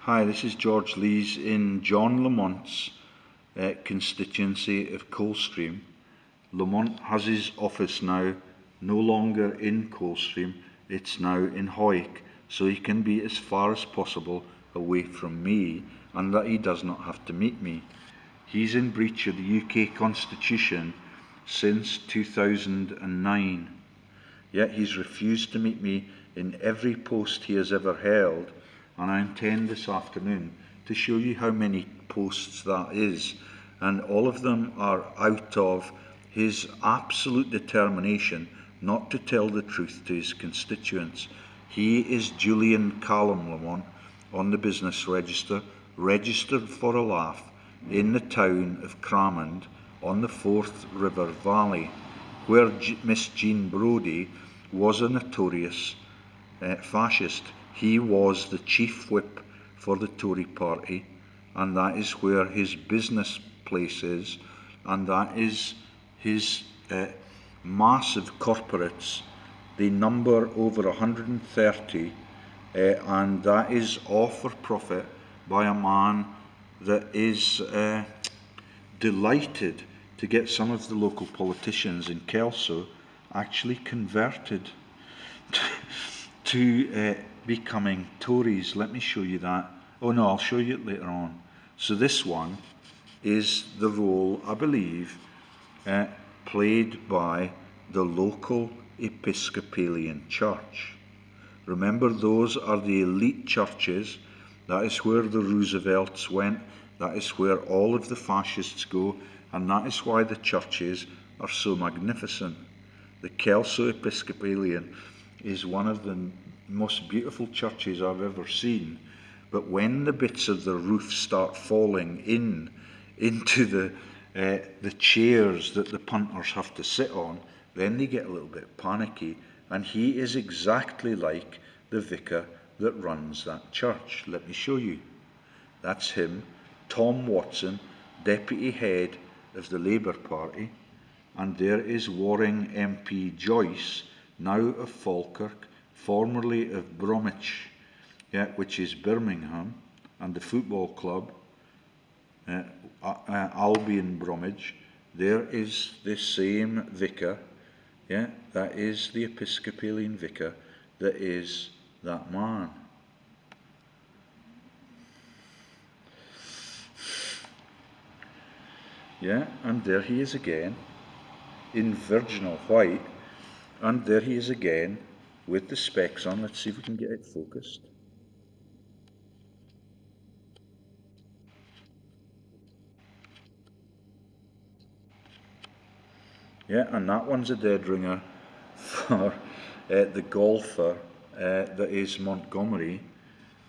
Hi, this is George Lees in John Lamont's constituency of Coldstream. Lamont has his office now no longer in Coldstream, it's now in Hoyk, so he can be as far as possible away from me and that he does not have to meet me. He's in breach of the UK Constitution since 2009. Yet he's refused to meet me in every post he has ever held, and I intend this afternoon to show you how many posts that is, and all of them are out of his absolute determination not to tell the truth to his constituents. He is Julian Callum Lamont on the business register, registered for a laugh in the town of Cramond on the Forth River Valley, where Miss Jean Brodie was a notorious fascist. He was the chief whip for the Tory party, and that is where his business place is, and that is his massive corporates. They number over 130, and that is all for profit by a man that is delighted to get some of the local politicians in Kelso actually converted to becoming Tories. Let me show you that. Oh no, I'll show you it later on. So this one is the role, I believe, played by the local Episcopalian church. Remember, those are the elite churches. That is where the Roosevelts went. That is where all of the fascists go. And that is why the churches are so magnificent. The Kelso Episcopalian is one of the most beautiful churches I've ever seen. But when the bits of the roof start falling into the chairs that the punters have to sit on, then they get a little bit panicky. And he is exactly like the vicar that runs that church. Let me show you. That's him, Tom Watson, deputy head of the Labour Party. And there is Warring MP Joyce, now of Falkirk, formerly of Bromwich, which is Birmingham, and the football club, Albion Bromwich. There is the same vicar, that is the Episcopalian vicar, that is that man. And there he is again, in virginal white, and there he is again with the specs on. Let's see if we can get it focused. And that one's a dead ringer for the golfer that is Montgomery,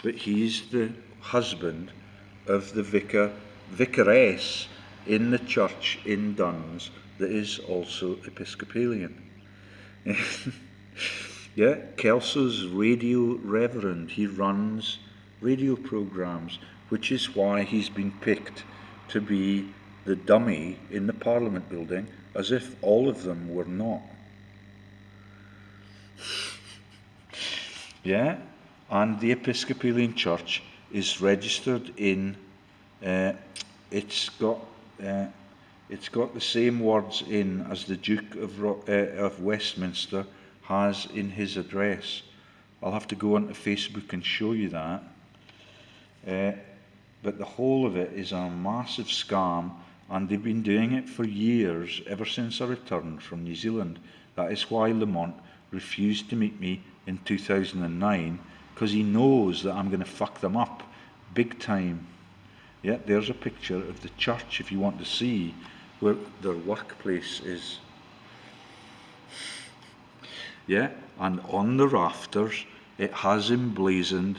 but he's the husband of the vicaress in the church in Duns that is also Episcopalian. Kelso's radio reverend. He runs radio programs, which is why he's been picked to be the dummy in the Parliament building, as if all of them were not. And the Episcopalian Church is registered in. It's got the same words in as the Duke of Westminster has in his address. I'll have to go onto Facebook and show you that. But the whole of it is a massive scam, and they've been doing it for years, ever since I returned from New Zealand. That is why Lamont refused to meet me in 2009, because he knows that I'm going to fuck them up big time. There's a picture of the church if you want to see where their workplace is. And on the rafters it has emblazoned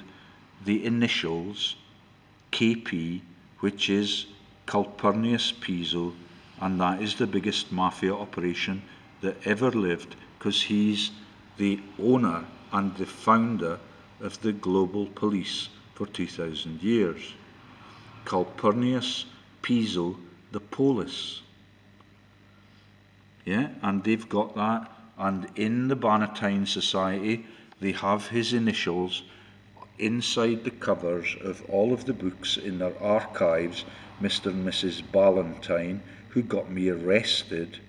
the initials KP, which is Calpurnius Piso, and that is the biggest mafia operation that ever lived, because he's the owner and the founder of the global police for 2,000 years. Calpurnius Piso, the polis. And they've got that, and in the Bannatyne Society they have his initials inside the covers of all of the books in their archives, Mr. and Mrs. Ballantine, who got me arrested,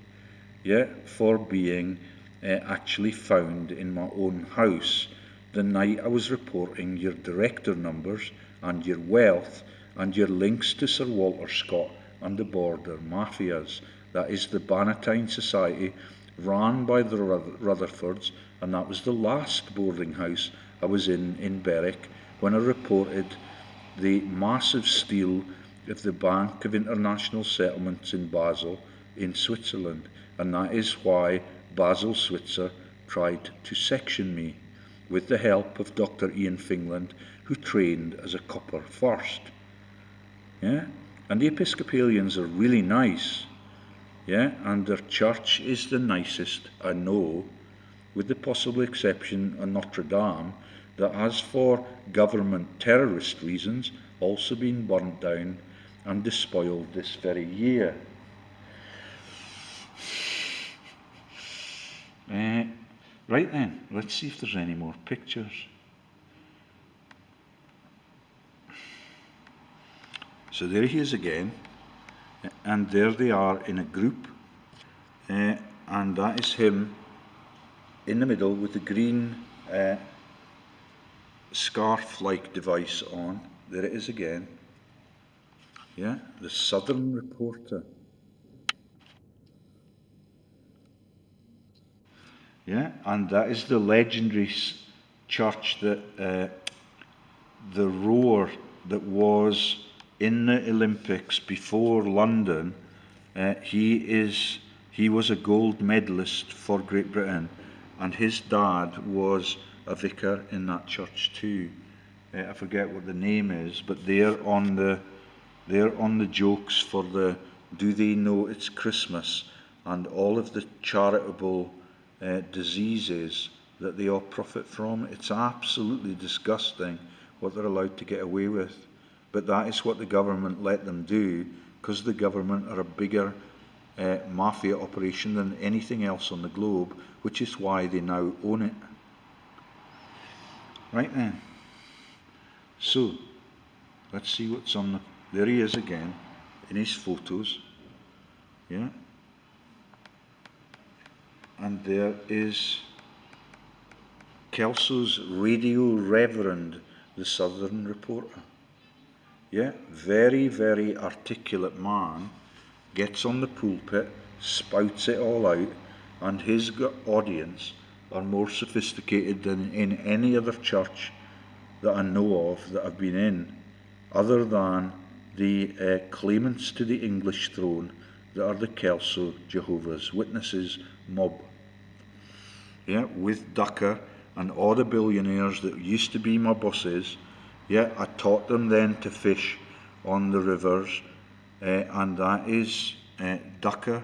for being actually found in my own house the night I was reporting your director numbers and your wealth and your links to Sir Walter Scott and the border mafias. That is the Bannatyne Society, run by the Rutherfords, and that was the last boarding house I was in Berwick when I reported the massive steal of the Bank of International Settlements in Basel in Switzerland, and that is why Basel Switzer tried to section me, with the help of Dr. Ian Fingland, who trained as a copper first. And the Episcopalians are really nice, and their church is the nicest I know, with the possible exception of Notre Dame, that has for government terrorist reasons also been burnt down and despoiled this very year. Right then, let's see if there's any more pictures. So there he is again, and there they are in a group, and that is him in the middle with the green scarf-like device on. There it is again. The Southern Reporter. And that is the legendary church that the rower that was in the Olympics before London. He was a gold medalist for Great Britain, and his dad was a vicar in that church too. I forget what the name is, but they're on the jokes for the "Do They Know It's Christmas" and all of the charitable diseases that they all profit from. It's absolutely disgusting what they're allowed to get away with, but that is what the government let them do, because the government are a bigger mafia operation than anything else on the globe, which is why they now own it. Right then, so let's see what's on the... There he is again in his photos, and there is Kelso's Radio Reverend, the Southern Reporter. Very, very articulate man, gets on the pulpit, spouts it all out, and his audience are more sophisticated than in any other church that I know of that I've been in, other than the claimants to the English throne that are the Kelso Jehovah's Witnesses mob. With Ducker and all the billionaires that used to be my bosses. I taught them then to fish on the rivers, and that is Ducker,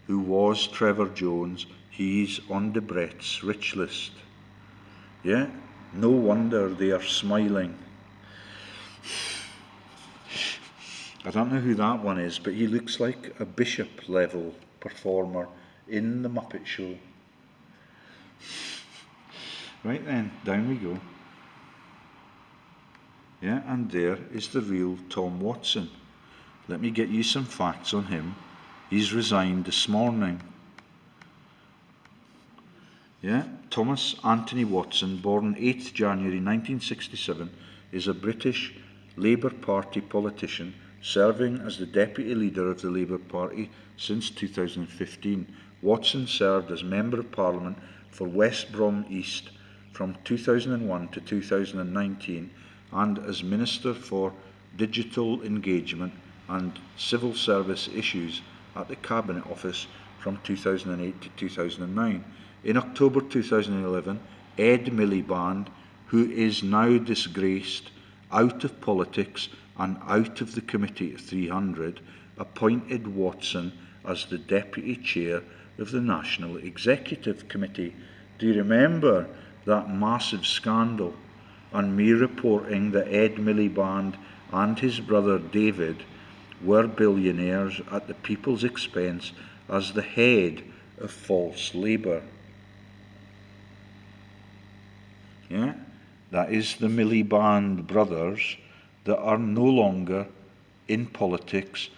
who was Trevor Jones. He's on Debrett's rich list. No wonder they are smiling. I don't know who that one is, but he looks like a bishop level performer in the Muppet Show. Right then, down we go. And there is the real Tom Watson. Let me get you some facts on him. He's resigned this morning. Thomas Anthony Watson, born 8th January 1967, is a British Labour Party politician serving as the Deputy Leader of the Labour Party since 2015. Watson served as Member of Parliament for West Brom East from 2001 to 2019 and as Minister for Digital Engagement and Civil Service Issues at the Cabinet Office from 2008 to 2009. In October 2011, Ed Miliband, who is now disgraced, out of politics and out of the Committee of 300, appointed Watson as the Deputy Chair of the National Executive Committee. Do you remember that massive scandal and me reporting that Ed Miliband and his brother David were billionaires at the people's expense as the head of false Labour? That is the Miliband brothers that are no longer in politics,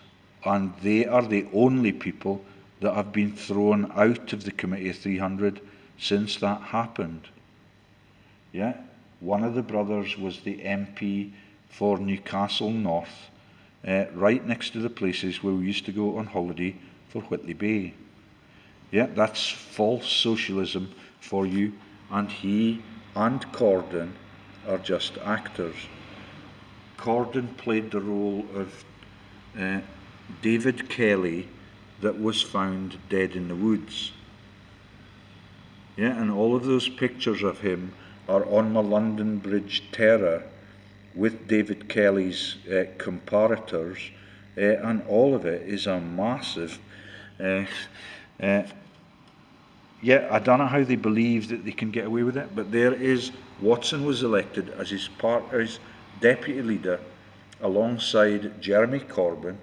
and they are the only people that have been thrown out of the Committee of 300 since that happened. Yeah, one of the brothers was the MP for Newcastle North, right next to the places where we used to go on holiday for Whitley Bay. Yeah, that's false socialism for you, and he and Corden are just actors. Corden played the role of David Kelly that was found dead in the woods. Yeah, and all of those pictures of him are on my London Bridge terror with David Kelly's comparators, and all of it is a massive. Yeah, I don't know how they believe that they can get away with it, but there is Watson was elected as his deputy leader alongside Jeremy Corbyn,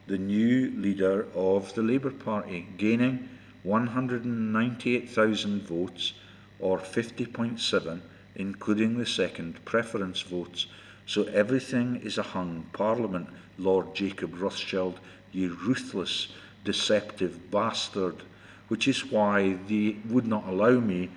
the new leader of the Labour Party, gaining 198,000 votes, or 50.7, including the second preference votes. So everything is a hung parliament, Lord Jacob Rothschild, you ruthless, deceptive bastard, which is why they would not allow me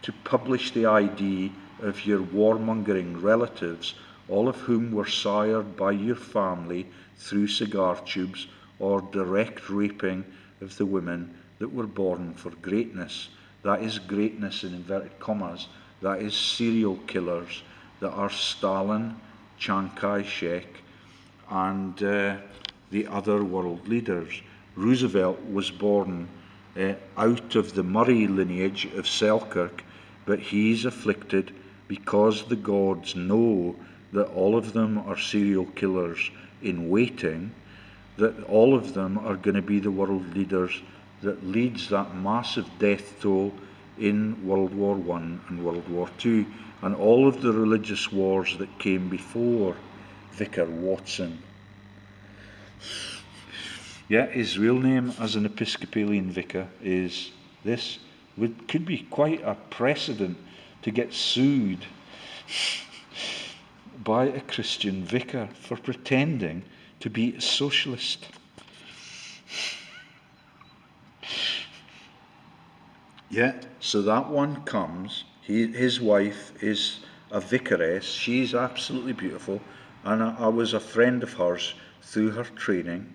to publish the ID of your warmongering relatives, all of whom were sired by your family through cigar tubes or direct raping of the women that were born for greatness. That is greatness in inverted commas. That is serial killers that are Stalin, Chiang Kai-shek, and the other world leaders. Roosevelt was born out of the Murray lineage of Selkirk, but he's afflicted because the gods know that all of them are serial killers in waiting, that all of them are going to be the world leaders that leads that massive death toll in World War I and World War II, and all of the religious wars that came before Vicar Watson. Yeah, his real name as an Episcopalian vicar is this. Could be quite a precedent to get sued by a Christian vicar for pretending to be a socialist. Yeah, so that one comes. His wife is a vicaress. She's absolutely beautiful, and I was a friend of hers through her training.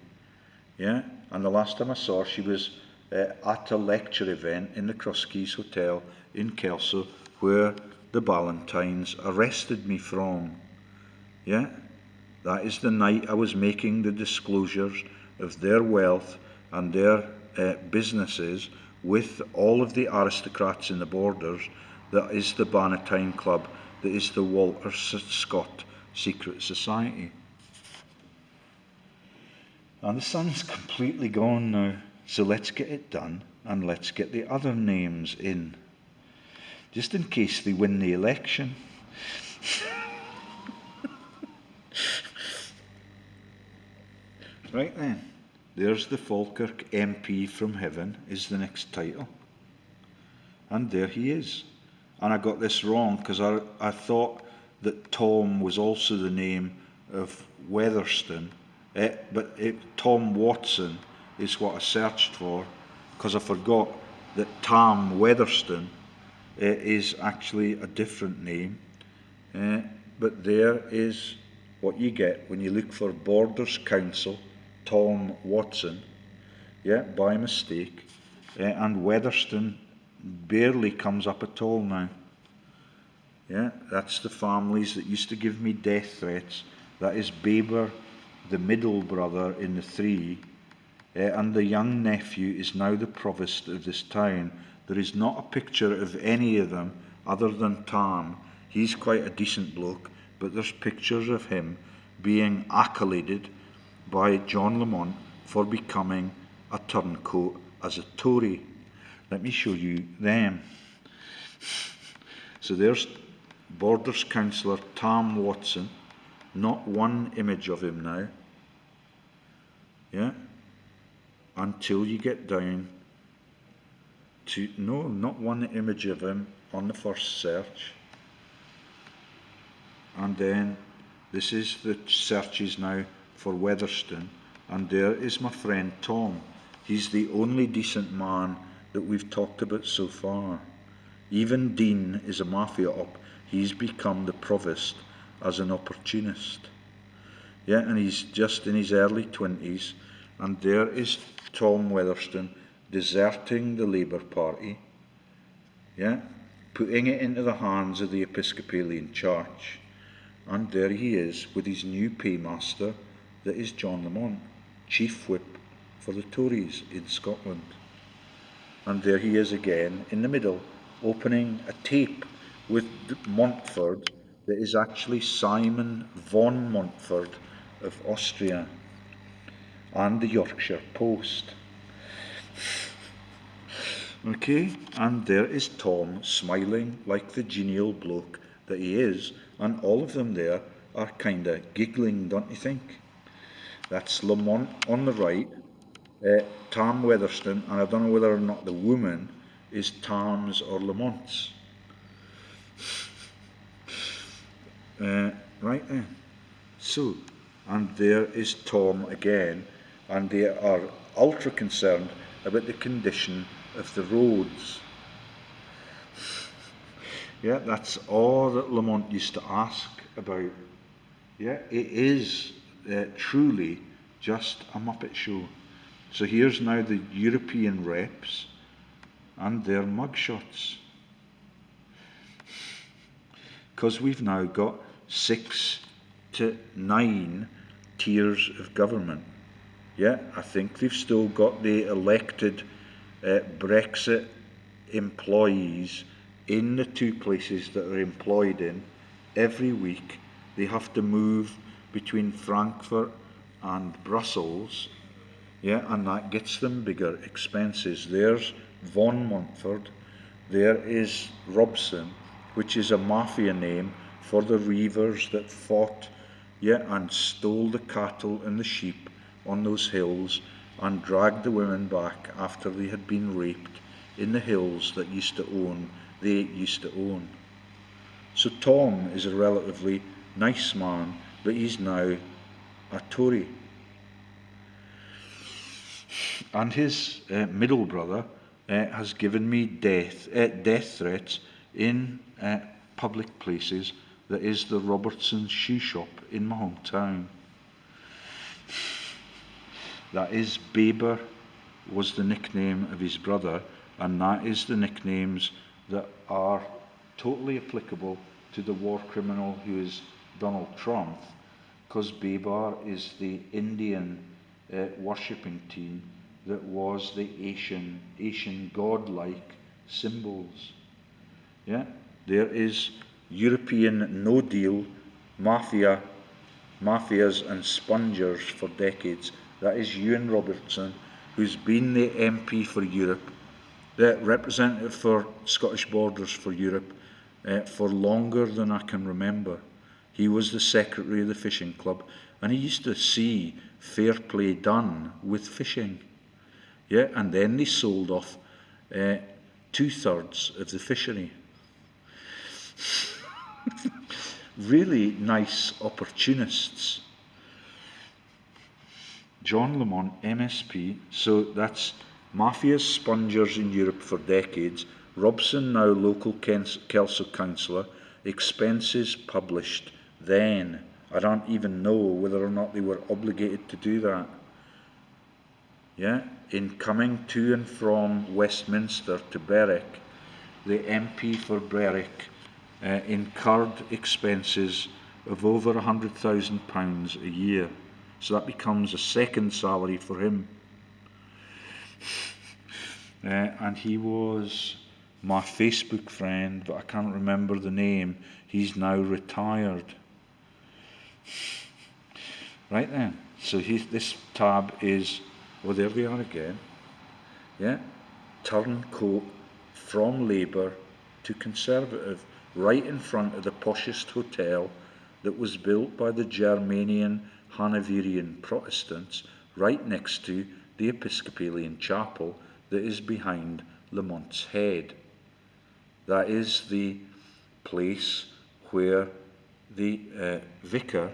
Yeah, and the last time I saw her, she was at a lecture event in the Crosskeys Hotel in Kelso, where the Ballantines arrested me from. Yeah, that is the night I was making the disclosures of their wealth and their businesses with all of the aristocrats in the borders. That is the Bannatyne Club, that is the Walter Scott Secret Society. And the sun's completely gone now, so let's get it done, and let's get the other names in, just in case they win the election. Right then, there's the Falkirk MP from heaven is the next title. And there he is. And I got this wrong because I thought that Tom was also the name of Weatherston, but Tom Watson is what I searched for, because I forgot that Tam Weatherston is actually a different name. But there is what you get when you look for Borders Council, Tom Watson, yeah, by mistake, and Weatherston barely comes up at all now. Yeah, that's the families that used to give me death threats. That is Baber, the middle brother in the three, and the young nephew is now the provost of this town. There is not a picture of any of them other than Tam. He's quite a decent bloke, but there's pictures of him being accoladed by John Lamont for becoming a turncoat as a Tory. Let me show you them. So there's Borders Councillor Tam Watson. Not one image of him now. Yeah? Until you get down to, no, not one image of him on the first search. And then this is the searches now for Weatherston, and there is my friend Tom. He's the only decent man that we've talked about so far. Even Dean is a mafia op. He's become the provost as an opportunist. Yeah, and he's just in his early 20s, and there is Tom Weatherston deserting the Labour Party, yeah, putting it into the hands of the Episcopalian Church, and there he is with his new paymaster, that is John Lamont, chief whip for the Tories in Scotland. And there he is again in the middle, opening a tape with Montford that is actually Simon von Montford of Austria, and the Yorkshire Post. Okay, and there is Tom smiling like the genial bloke that he is, and all of them there are kind of giggling, don't you think? That's Lamont on the right, Tam Weatherston, and I don't know whether or not the woman is Tam's or Lamont's. Right then. So, and there is Tom again, and they are ultra concerned about the condition of the roads. Yeah, that's all that Lamont used to ask about. Yeah, it is truly just a Muppet show. So here's now the European reps and their mugshots. Because we've now got 6 to 9 tiers of government. Yeah, I think they've still got the elected Brexit employees in the 2 places that are employed in. Every week they have to move between Frankfurt and Brussels, yeah, and that gets them bigger expenses. There's von Montford, there is Robson, which is a mafia name for the reavers that fought, yeah, and stole the cattle and the sheep on those hills and dragged the women back after they had been raped in the hills that they used to own. So Tom is a relatively nice man, but he's now a Tory. And his middle brother has given me death threats in public places. That is the Robertson's shoe shop in my hometown. That is Baber was the nickname of his brother, and that is the nicknames that are totally applicable to the war criminal who is Donald Trump, because Baber is the Indian worshipping team that was the Asian godlike symbols. Yeah, there is European no deal, mafias and spongers for decades. That is Ewan Robertson, who's been the MP for Europe, the representative for Scottish Borders for Europe, for longer than I can remember. He was the secretary of the fishing club, and he used to see fair play done with fishing. Yeah, and then they sold off 2/3 of the fishery. Really nice opportunists. John Lamont, MSP, so that's Mafia spongers in Europe for decades. Robson, now local Kelso councillor, expenses published then. I don't even know whether or not they were obligated to do that. Yeah, in coming to and from Westminster to Berwick, the MP for Berwick incurred expenses of over £100,000 a year. So that becomes a second salary for him. And he was my Facebook friend, but I can't remember the name. He's now retired. Right then, so this tab is, oh, there they are again. Yeah, turncoat from Labour to Conservative, right in front of the poshest hotel that was built by the Germanian Hanoverian Protestants, right next to the Episcopalian chapel that is behind Lamont's head. That is the place where the vicar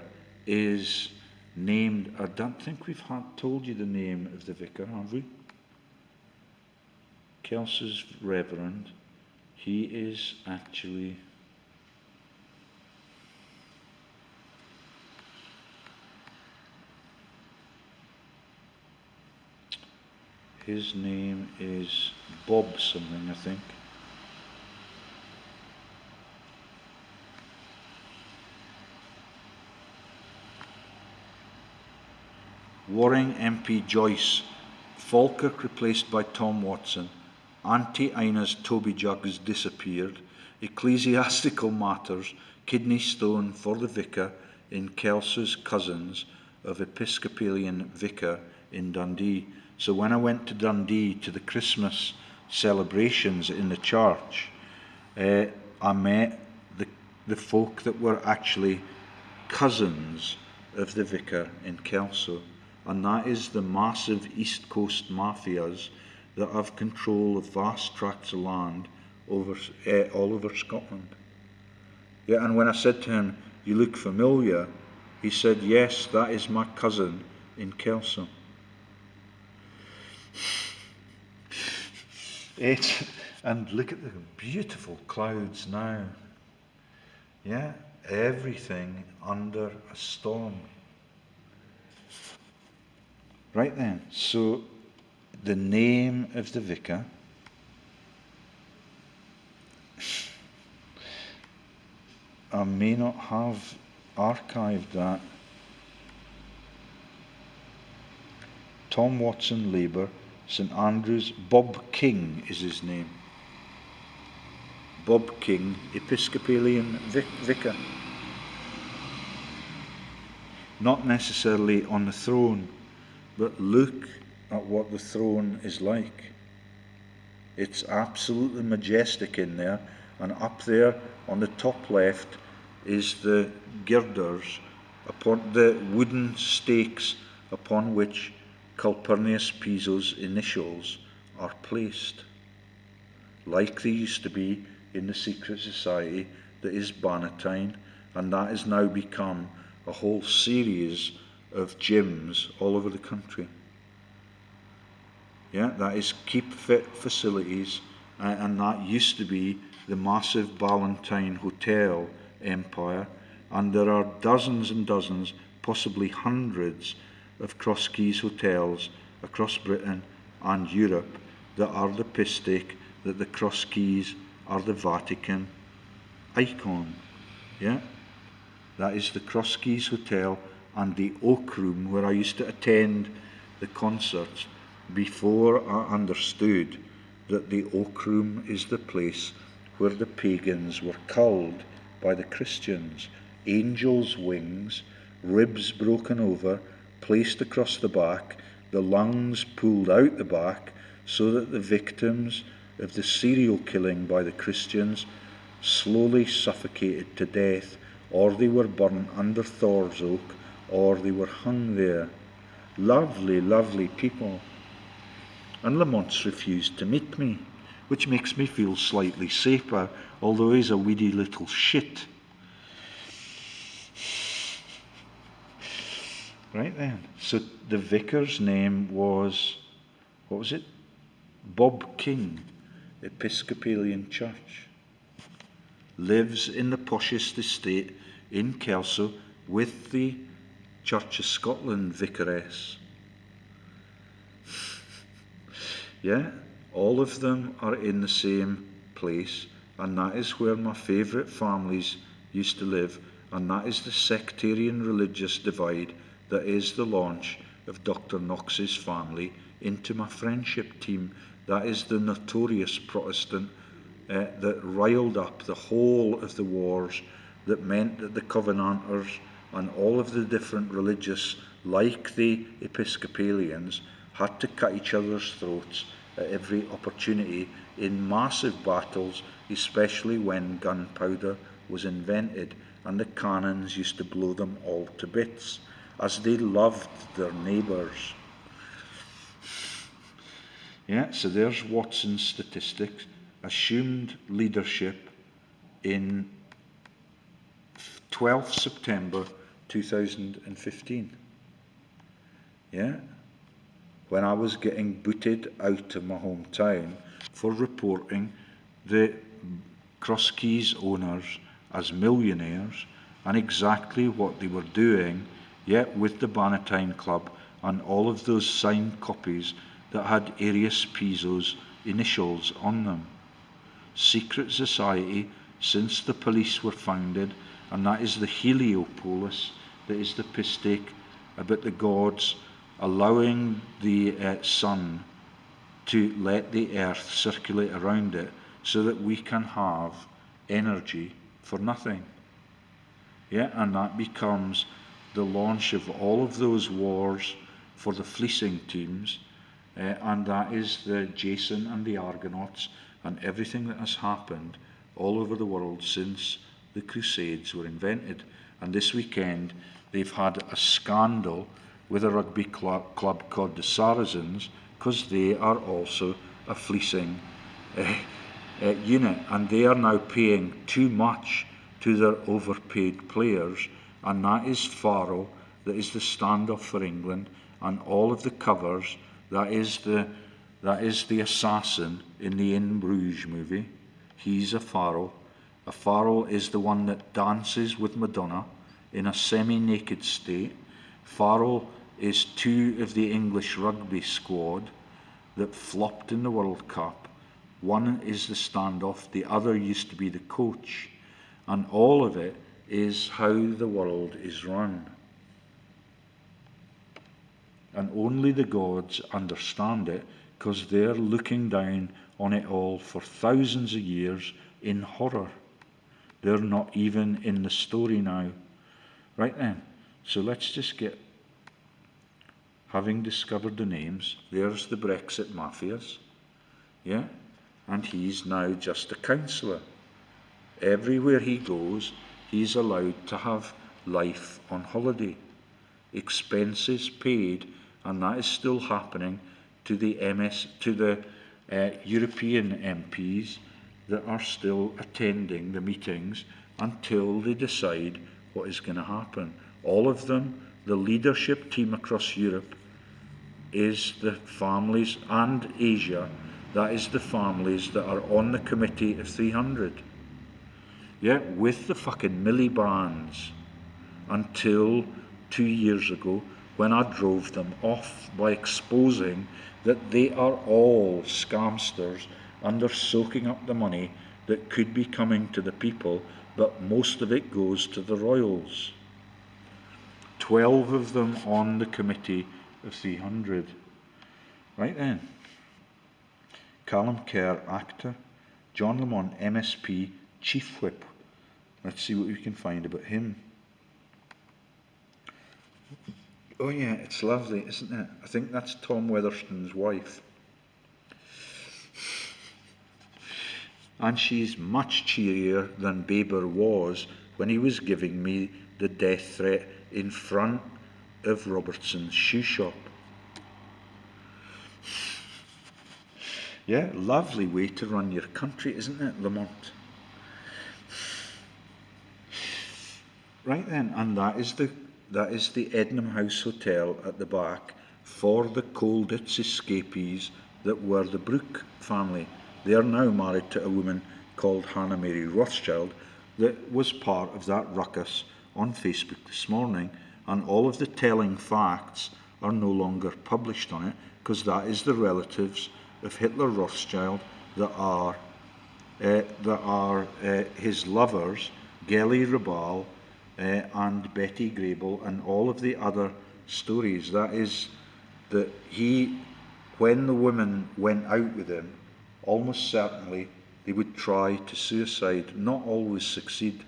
is named, I don't think we've told you the name of the vicar, have we? Kelce's reverend. He is actually... His name is Bob something, I think. Warring MP Joyce, Falkirk replaced by Tom Watson, Auntie Ina's Toby Jugs disappeared, ecclesiastical matters, kidney stone for the vicar in Kelce's cousins of Episcopalian vicar in Dundee. So when I went to Dundee to the Christmas celebrations in the church, I met the folk that were actually cousins of the vicar in Kelso. And that is the massive East Coast mafias that have control of vast tracts of land over all over Scotland. Yeah, and when I said to him, "You look familiar," he said, "Yes, that is my cousin in Kelso." And look at the beautiful clouds now. Yeah, everything under a storm. Right then, so the name of the vicar, I may not have archived that. Tom Watson, Labour, St Andrews, Bob King is his name. Bob King, Episcopalian vicar. Not necessarily on the throne, but look at what the throne is like. It's absolutely majestic in there, and up there on the top left is the girders upon the wooden stakes upon which Calpurnius Piso's initials are placed, like they used to be in the secret society that is Bannatyne, and that has now become a whole series of gyms all over the country. Yeah, that is keep fit facilities, and that used to be the massive Ballantine hotel empire, and there are dozens and dozens, possibly hundreds of Cross Keys hotels across Britain and Europe that are the pistic that the Cross Keys are the Vatican icon. Yeah, that is the Cross Keys Hotel and the Oak Room where I used to attend the concerts before I understood that the Oak Room is the place where the pagans were culled by the Christians. Angels' wings, ribs broken over, placed across the back, the lungs pulled out the back, so that the victims of the serial killing by the Christians slowly suffocated to death, or they were burnt under Thor's Oak, or they were hung there. Lovely, lovely people. And Lamont's refused to meet me, which makes me feel slightly safer, although he's a weedy little shit. Right then, so the vicar's name was, what was it? Bob King, Episcopalian Church. Lives in the poshest estate in Kelso with the Church of Scotland vicaress. Yeah, all of them are in the same place, and that is where my favourite families used to live, and that is the sectarian religious divide that is the launch of Dr. Knox's family into my friendship team. That is the notorious Protestant that riled up the whole of the wars, that meant that the Covenanters and all of the different religious, like the Episcopalians, had to cut each other's throats at every opportunity in massive battles, especially when gunpowder was invented, and the cannons used to blow them all to bits, as they loved their neighbours. Yeah, so there's Watson's statistics. Assumed leadership in 12th September 2015. Yeah? When I was getting booted out of my hometown for reporting the Cross Keys owners as millionaires and exactly what they were doing, yet with the Bannatyne Club and all of those signed copies that had Arius Piso's initials on them. Secret society since the police were founded, and that is the Heliopolis, that is the pistake about the gods allowing the sun to let the earth circulate around it so that we can have energy for nothing. Yeah, and that becomes the launch of all of those wars for the fleecing teams, and that is the Jason and the Argonauts and everything that has happened all over the world since the Crusades were invented. And this weekend they've had a scandal with a rugby club called the Saracens, because they are also a fleecing unit, and they are now paying too much to their overpaid players, and that is Faro, that is the standoff for England, and all of the covers, that is the assassin in the In Bruges movie. He's a Faro. A Faro is the one that dances with Madonna in a semi-naked state. Faro is two of the English rugby squad that flopped in the World Cup. One is the standoff, the other used to be the coach. And all of it is how the world is run. And only the gods understand it, because they're looking down on it all for thousands of years in horror. They're not even in the story now. Right then, so let's just get, having discovered the names, there's the Brexit mafias, yeah? And he's now just a councillor. Everywhere he goes, he's allowed to have life on holiday, expenses paid, and that is still happening to the European MPs that are still attending the meetings until they decide what is going to happen. All of them, the leadership team across Europe, is the families, and Asia, that is the families that are on the committee of 300. Yeah, with the fucking Millibrands, until 2 years ago, when I drove them off by exposing that they are all scamsters and they're soaking up the money that could be coming to the people, but most of it goes to the royals. 12 of them on the committee of 300. Right then. Callum Kerr, actor. John Lamont, MSP, Chief Whip. Let's see what we can find about him. Oh yeah, it's lovely, isn't it? I think that's Tom Weatherspoon's wife. And she's much cheerier than Baber was when he was giving me the death threat in front of Robertson's shoe shop. Yeah, lovely way to run your country, isn't it, Lamont? Right then, and that is the Ednam House Hotel at the back for the Colditz escapees that were the Brooke family. They are now married to a woman called Hannah Mary Rothschild that was part of that ruckus on Facebook this morning, and all of the telling facts are no longer published on it, because that is the relatives of Hitler Rothschild that are his lovers, Gelly Rabal, and Betty Grable, and all of the other stories. That is that he, when the women went out with him, almost certainly they would try to suicide, not always succeed.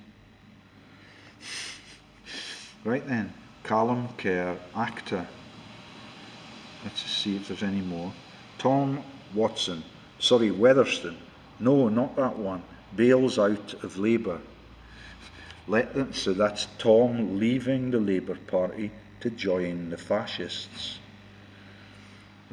Right then, Callum Kerr, actor. Let's just see if there's any more. Tom Weatherston. No, not that one. Bails out of Labour. So that's Tom leaving the Labour Party to join the fascists.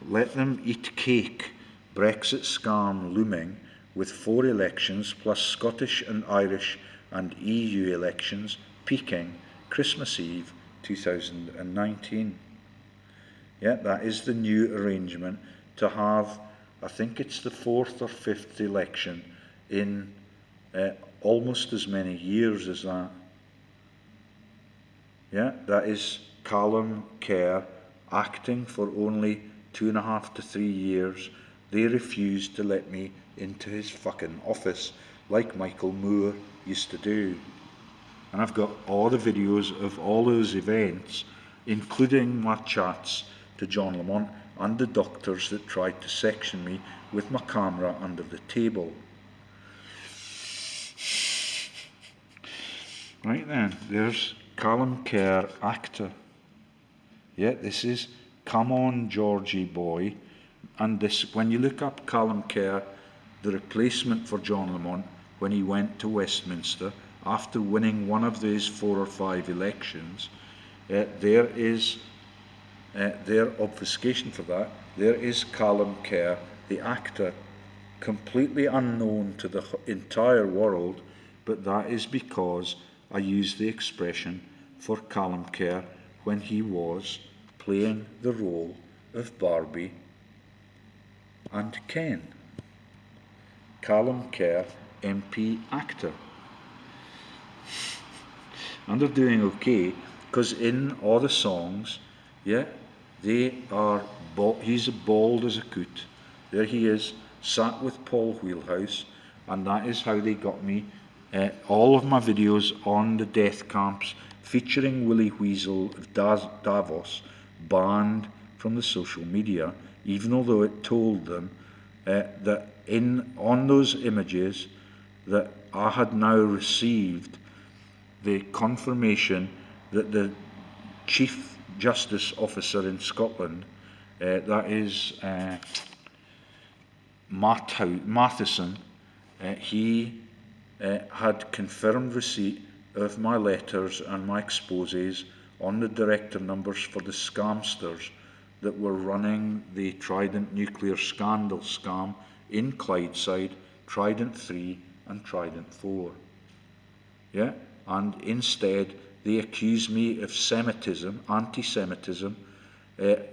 Let them eat cake. Brexit scam looming, with 4 elections plus Scottish and Irish and EU elections Peking, Christmas Eve 2019. Yeah, that is the new arrangement to have, I think it's the 4th or 5th election in almost as many years as that. Yeah, that is Callum Kerr acting for only 2.5 to 3 years. They refused to let me into his fucking office like Michael Moore used to do. And I've got all the videos of all those events, including my chats to John Lamont and the doctors that tried to section me with my camera under the table. Right then, there's Callum Kerr, actor. Yeah, this is Come On Georgie Boy. And this, when you look up Callum Kerr, the replacement for John Lamont, when he went to Westminster after winning one of these 4 or 5 elections, there is their obfuscation for that. There is Callum Kerr, the actor, completely unknown to the entire world, but that is because I used the expression for Callum Kerr when he was playing the role of Barbie and Ken. Callum Kerr, MP actor. And they're doing okay, because in all the songs, yeah, they are, he's bald as a coot. There he is, sat with Paul Wheelhouse, and that is how they got me. All of my videos on the death camps featuring Willie Weasel of Davos banned from the social media, even although it told them that on those images that I had now received the confirmation that the Chief Justice Officer in Scotland, that is Matheson, he had confirmed receipt of my letters and my exposés on the director numbers for the scamsters that were running the Trident nuclear scandal scam in Clydeside, Trident 3 and Trident 4. Yeah, and instead they accused me of Semitism, anti-Semitism,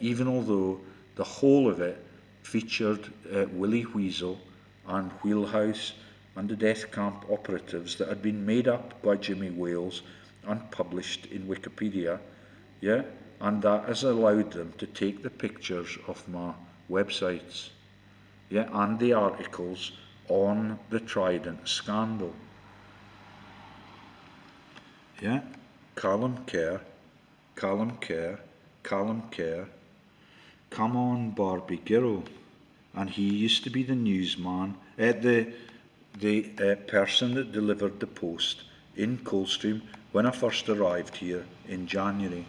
even although the whole of it featured Willie Weasel and Wheelhouse and the death camp operatives that had been made up by Jimmy Wales and published in Wikipedia, yeah, and that has allowed them to take the pictures of my websites, yeah, and the articles on the Trident scandal. Yeah, Callum Kerr, Callum Kerr, Callum Kerr, come on Barbie girl. And he used to be the newsman, the person that delivered the post in Coldstream when I first arrived here in January.